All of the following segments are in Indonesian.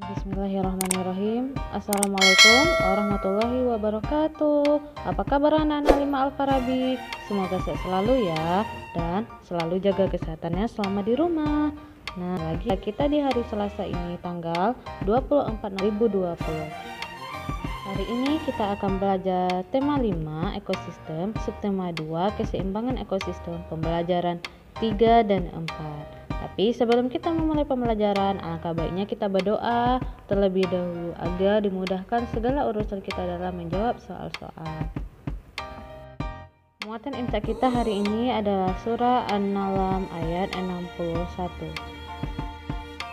Bismillahirrahmanirrahim. Assalamualaikum warahmatullahi wabarakatuh. Apa kabar anak-anak 5 Al-Farabi? Semoga sehat selalu ya, dan selalu jaga kesehatannya selama di rumah. Nah, lagi kita di hari Selasa ini tanggal 24/2020. Hari ini kita akan belajar tema 5 ekosistem, subtema 2 keseimbangan ekosistem, pembelajaran 3 dan 4. Tapi sebelum kita memulai pembelajaran, alangkah baiknya kita berdoa terlebih dahulu agar dimudahkan segala urusan kita dalam menjawab soal-soal. Muatan imsak kita hari ini adalah surah An-Nahl ayat 61.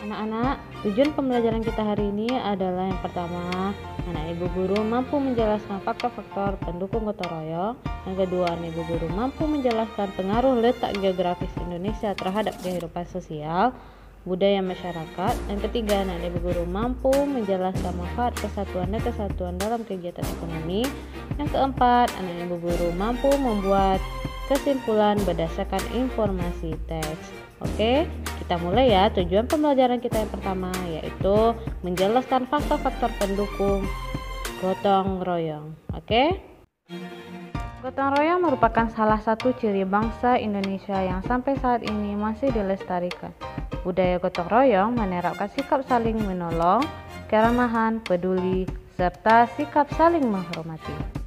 Anak-anak, tujuan pembelajaran kita hari ini adalah yang pertama, anak ibu guru mampu menjelaskan faktor-faktor pendukung gotong royong. Yang kedua, anak ibu guru mampu menjelaskan pengaruh letak geografis Indonesia terhadap kehidupan sosial, budaya masyarakat. Yang ketiga, anak ibu guru mampu menjelaskan manfaat persatuan dan kesatuan dalam kegiatan ekonomi. Yang keempat, anak ibu guru mampu membuat kesimpulan berdasarkan informasi teks. Oke, kita mulai ya. Tujuan pembelajaran kita yang pertama yaitu menjelaskan faktor-faktor pendukung gotong royong. Oke. Gotong royong merupakan salah satu ciri bangsa Indonesia yang sampai saat ini masih dilestarikan. Budaya gotong royong menerapkan sikap saling menolong, keramahan, peduli, serta sikap saling menghormati.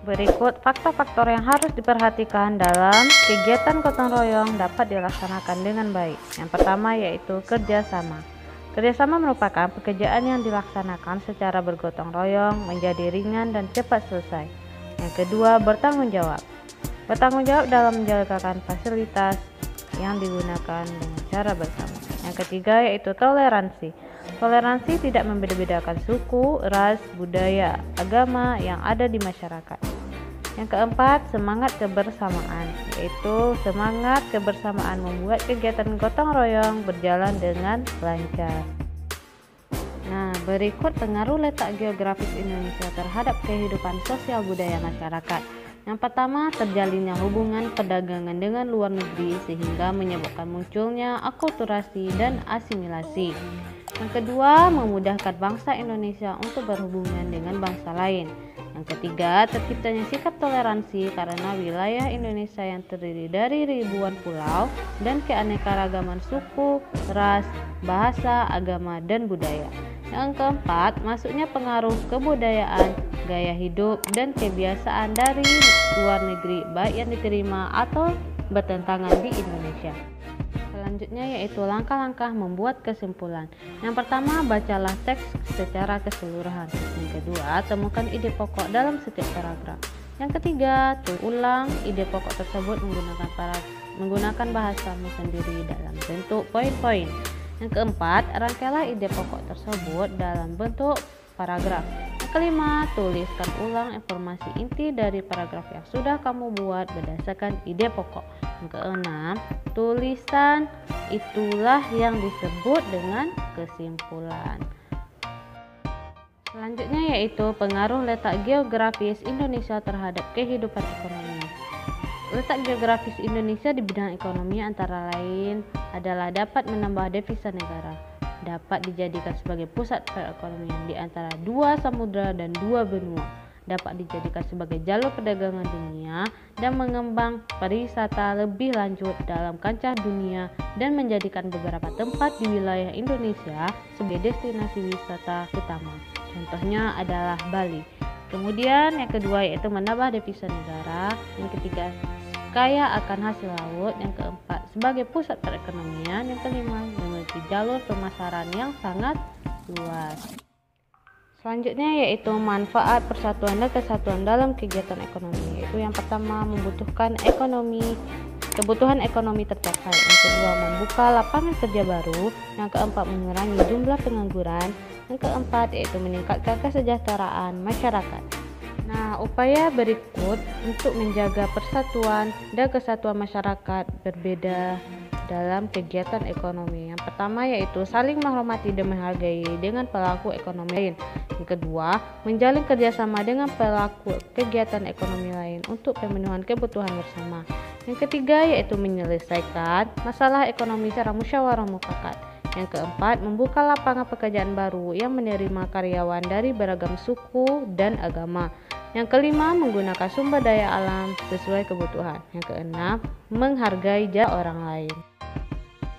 Berikut faktor-faktor yang harus diperhatikan dalam kegiatan gotong royong dapat dilaksanakan dengan baik. Yang pertama yaitu kerjasama. Kerjasama merupakan pekerjaan yang dilaksanakan secara bergotong royong menjadi ringan dan cepat selesai. Yang kedua, bertanggung jawab. Bertanggung jawab dalam menjalankan fasilitas yang digunakan dengan cara bersama. Yang ketiga yaitu toleransi. Toleransi tidak membeda-bedakan suku, ras, budaya, agama yang ada di masyarakat. Yang keempat, semangat kebersamaan, yaitu semangat kebersamaan membuat kegiatan gotong royong berjalan dengan lancar. Nah, berikut pengaruh letak geografis Indonesia terhadap kehidupan sosial budaya masyarakat. Yang pertama, terjalinnya hubungan perdagangan dengan luar negeri sehingga menyebabkan munculnya akulturasi dan asimilasi. Yang kedua, memudahkan bangsa Indonesia untuk berhubungan dengan bangsa lain. Yang ketiga, terciptanya sikap toleransi karena wilayah Indonesia yang terdiri dari ribuan pulau dan keanekaragaman suku, ras, bahasa, agama, dan budaya. Yang keempat, masuknya pengaruh kebudayaan, gaya hidup, dan kebiasaan dari luar negeri, baik yang diterima atau bertentangan di Indonesia. Selanjutnya yaitu langkah-langkah membuat kesimpulan. Yang pertama, bacalah teks secara keseluruhan. Yang kedua, temukan ide pokok dalam setiap paragraf. Yang ketiga, ulang ide pokok tersebut menggunakan bahasamu sendiri dalam bentuk poin-poin. Yang keempat, rangkailah ide pokok tersebut dalam bentuk paragraf. Yang kelima, tuliskan ulang informasi inti dari paragraf yang sudah kamu buat berdasarkan ide pokok. Yang keenam, tulisan itulah yang disebut dengan kesimpulan. Selanjutnya yaitu pengaruh letak geografis Indonesia terhadap kehidupan ekonomi. Letak geografis Indonesia di bidang ekonomi antara lain adalah dapat menambah devisa negara, dapat dijadikan sebagai pusat perekonomian di antara dua samudra dan dua benua, dapat dijadikan sebagai jalur perdagangan dunia dan mengembang pariwisata lebih lanjut dalam kancah dunia dan menjadikan beberapa tempat di wilayah Indonesia sebagai destinasi wisata utama. Contohnya adalah Bali. Kemudian yang kedua yaitu menambah devisa negara. Yang ketiga, kaya akan hasil laut. Yang keempat, sebagai pusat perekonomian. Yang kelima, memiliki jalur pemasaran yang sangat luas. Selanjutnya yaitu manfaat persatuan dan kesatuan dalam kegiatan ekonomi. Yaitu yang pertama, kebutuhan ekonomi tercapai. Yang kedua, membuka lapangan kerja baru. Yang keempat, mengurangi jumlah pengangguran. Yang keempat yaitu meningkatkan kesejahteraan masyarakat. Nah, upaya berikut untuk menjaga persatuan dan kesatuan masyarakat berbeda dalam kegiatan ekonomi. Yang pertama yaitu saling menghormati dan menghargai dengan pelaku ekonomi lain. Yang kedua, menjalin kerjasama dengan pelaku kegiatan ekonomi lain untuk pemenuhan kebutuhan bersama. Yang ketiga yaitu menyelesaikan masalah ekonomi secara musyawarah mufakat. Yang keempat, membuka lapangan pekerjaan baru yang menerima karyawan dari beragam suku dan agama. Yang kelima, menggunakan sumber daya alam sesuai kebutuhan. Yang keenam, menghargai jasa orang lain.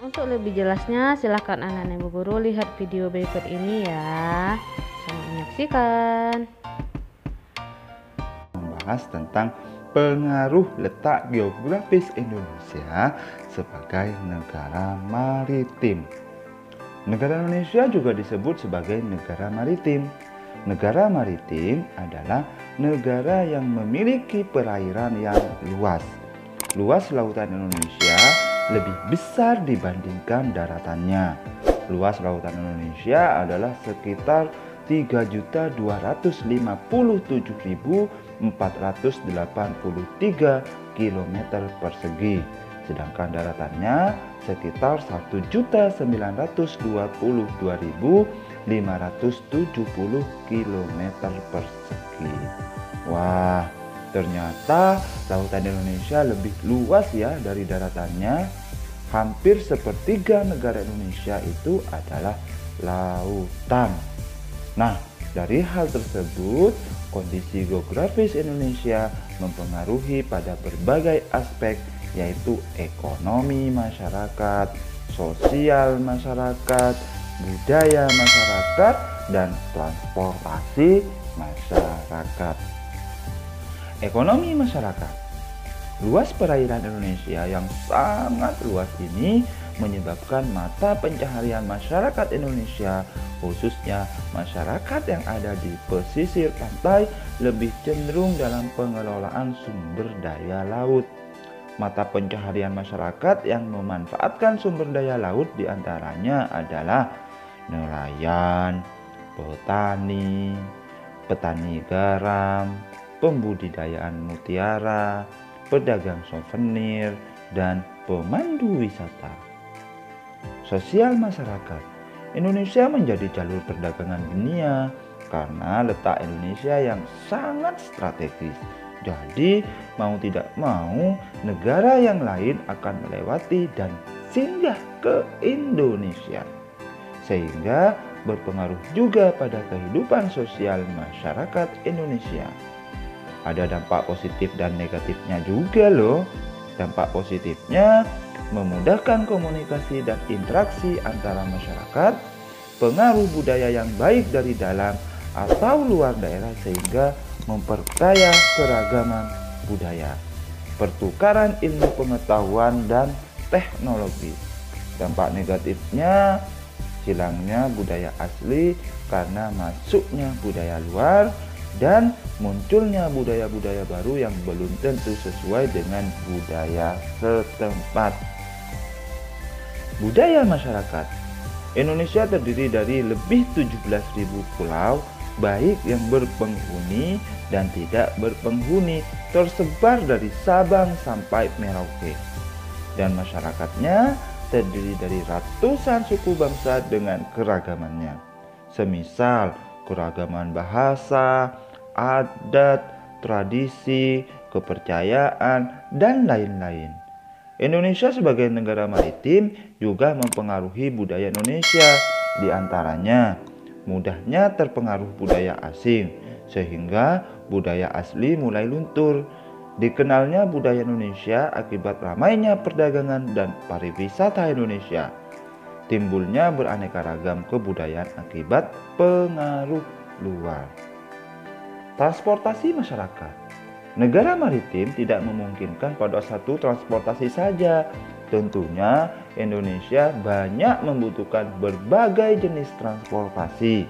Untuk lebih jelasnya, silakan anak-anak Ibu Guru lihat video berikut ini ya. Selamat menyaksikan. Membahas tentang pengaruh letak geografis Indonesia sebagai negara maritim. Negara Indonesia juga disebut sebagai negara maritim. Negara maritim adalah negara yang memiliki perairan yang luas. Luas lautan Indonesia lebih besar dibandingkan daratannya. Luas lautan Indonesia adalah sekitar 3.257.483 km persegi. Sedangkan daratannya sekitar 1.922.570 km persegi. Wah, ternyata lautan Indonesia lebih luas ya dari daratannya. Hampir sepertiga negara Indonesia itu adalah lautan. Nah, dari hal tersebut, kondisi geografis Indonesia mempengaruhi pada berbagai aspek, yaitu ekonomi masyarakat, sosial masyarakat, budaya masyarakat, dan transportasi masyarakat. Ekonomi masyarakat. Luas perairan Indonesia yang sangat luas ini menyebabkan mata pencaharian masyarakat Indonesia, khususnya masyarakat yang ada di pesisir pantai, lebih cenderung dalam pengelolaan sumber daya laut. Mata pencaharian masyarakat yang memanfaatkan sumber daya laut diantaranya adalah nelayan, petani, petani garam, pembudidayaan mutiara, pedagang souvenir, dan pemandu wisata. Sosial masyarakat. Indonesia menjadi jalur perdagangan dunia karena letak Indonesia yang sangat strategis. Jadi, mau tidak mau, negara yang lain akan melewati dan singgah ke Indonesia. Sehingga berpengaruh juga pada kehidupan sosial masyarakat Indonesia. Ada dampak positif dan negatifnya juga loh. Dampak positifnya memudahkan komunikasi dan interaksi antara masyarakat, pengaruh budaya yang baik dari dalam atau luar daerah sehingga memperkaya keragaman budaya, pertukaran ilmu pengetahuan dan teknologi. Dampak negatifnya hilangnya budaya asli karena masuknya budaya luar dan munculnya budaya-budaya baru yang belum tentu sesuai dengan budaya setempat. Budaya masyarakat. Indonesia terdiri dari lebih 17.000 pulau, baik yang berpenghuni dan tidak berpenghuni, tersebar dari Sabang sampai Merauke. Dan masyarakatnya terdiri dari ratusan suku bangsa dengan keragamannya. Semisal keragaman bahasa, adat, tradisi, kepercayaan, dan lain-lain. Indonesia sebagai negara maritim juga mempengaruhi budaya Indonesia, di antaranya mudahnya terpengaruh budaya asing, sehingga budaya asli mulai luntur. Dikenalnya budaya Indonesia akibat ramainya perdagangan dan pariwisata Indonesia. Timbulnya beraneka ragam kebudayaan akibat pengaruh luar. Transportasi masyarakat. Negara maritim tidak memungkinkan pada satu transportasi saja. Tentunya Indonesia banyak membutuhkan berbagai jenis transportasi.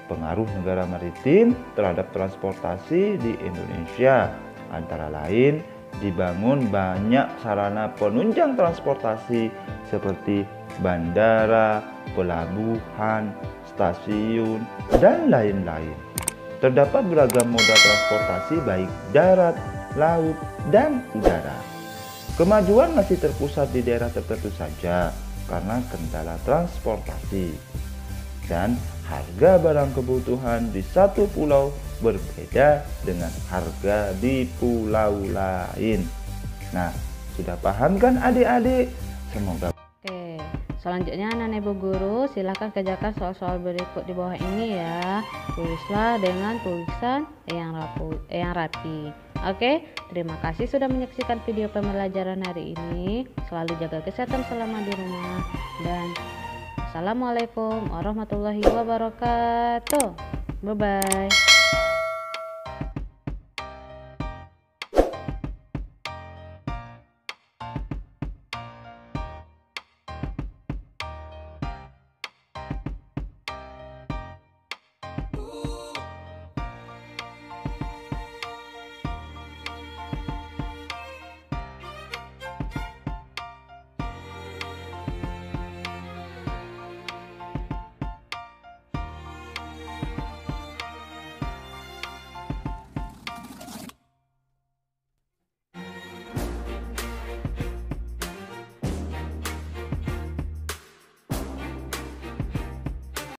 Pengaruh negara maritim terhadap transportasi di Indonesia antara lain dibangun banyak sarana penunjang transportasi seperti bandara, pelabuhan, stasiun, dan lain-lain. Terdapat beragam moda transportasi baik darat, laut, dan udara. Kemajuan masih terpusat di daerah tertentu saja karena kendala transportasi. Dan harga barang kebutuhan di satu pulau berbeda dengan harga di pulau lain. Nah, sudah paham kan adik-adik? Semoga. Selanjutnya anak-anak ibu guru silahkan kerjakan soal-soal berikut di bawah ini ya. Tulislah dengan tulisan yang rapi. Oke, terima kasih sudah menyaksikan video pembelajaran hari ini. Selalu jaga kesehatan selama di rumah dan assalamualaikum warahmatullahi wabarakatuh. Bye bye.